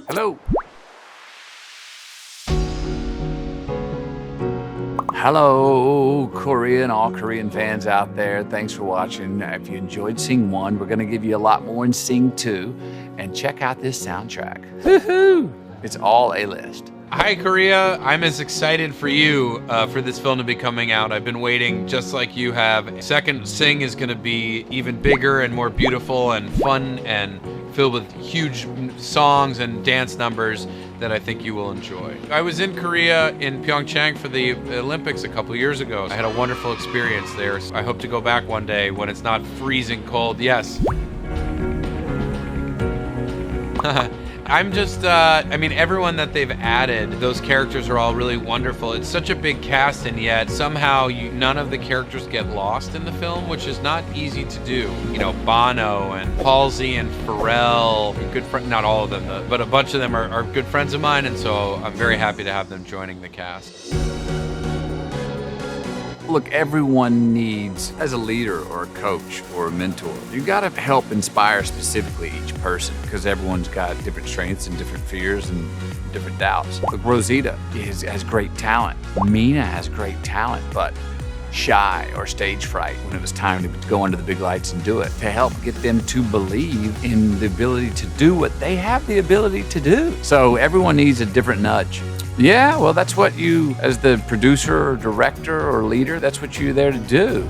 Hello. Hello, Korea and all Korean fans out there. Thanks for watching. If you enjoyed 씽 1, we're going to give you a lot more in 씽 2. And check out this soundtrack. Woohoo! It's all A-list. Hi, Korea. I'm as excited for you for this film to be coming out. I've been waiting just like you have. Second 씽 is going to be even bigger and more beautiful and fun and filled with huge songs and dance numbers that I think you will enjoy. I was in Korea in Pyeongchang for the Olympics a couple years ago. I had a wonderful experience there. I hope to go back one day when it's not freezing cold. Yes. I'm just, everyone that they've added, those characters are all really wonderful. It's such a big cast, and yet somehow none of the characters get lost in the film, which is not easy to do. You know, Bono and Halsey and Pharrell, good friend, not all of them, but a bunch of them are good friends of mine, and so I'm very happy to have them joining the cast. Look, everyone needs, as a leader or a coach or a mentor, you gotta help inspire specifically each person because everyone's got different strengths and different fears and different doubts. Look, Rosita has great talent. Mina has great talent, but shy or stage fright when it was time to go under the big lights and do it. To help get them to believe in the ability to do what they have the ability to do. So everyone needs a different nudge. Yeah, well, that's what you, as the producer or director or leader, that's what you're there to do.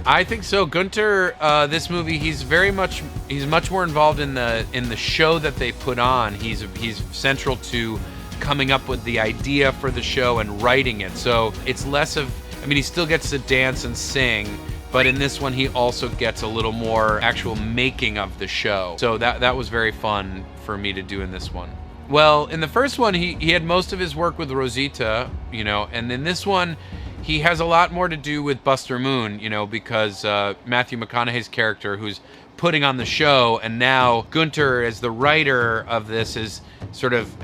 I think so. Gunter, this movie, he's much more involved in the show that they put on. He's central to coming up with the idea for the show and writing it. So it's less of, he still gets to dance and sing, but in this one he also gets a little more actual making of the show. So that was very fun for me to do in this one. Well, in the first one, he had most of his work with Rosita, and in this one, he has a lot more to do with Buster Moon, because Matthew McConaughey's character, who's putting on the show, and now Gunter, as the writer of this, is sort of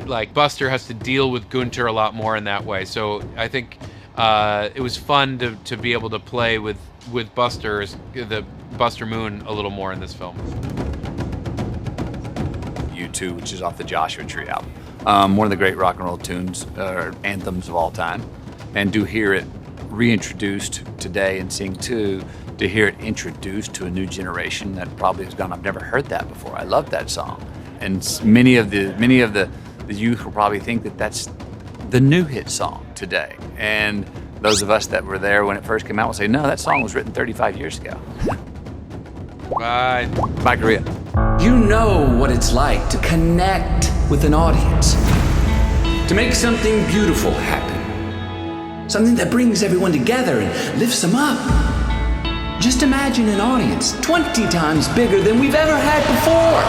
like Buster has to deal with Gunter a lot more in that way. So I think it was fun to be able to play with Buster Moon a little more in this film. U2, which is off the Joshua Tree album. One of the great rock and roll tunes, anthems of all time. And to hear it reintroduced today in 씽 2, to hear it introduced to a new generation that probably has gone, I've never heard that before. I love that song. And many of the youth will probably think that that's the new hit song today. And those of us that were there when it first came out will say, no, that song was written 35 years ago. Bye. Bye, Korea. You know what it's like to connect with an audience, to make something beautiful happen, something that brings everyone together and lifts them up. Just imagine an audience 20 times bigger than we've ever had before.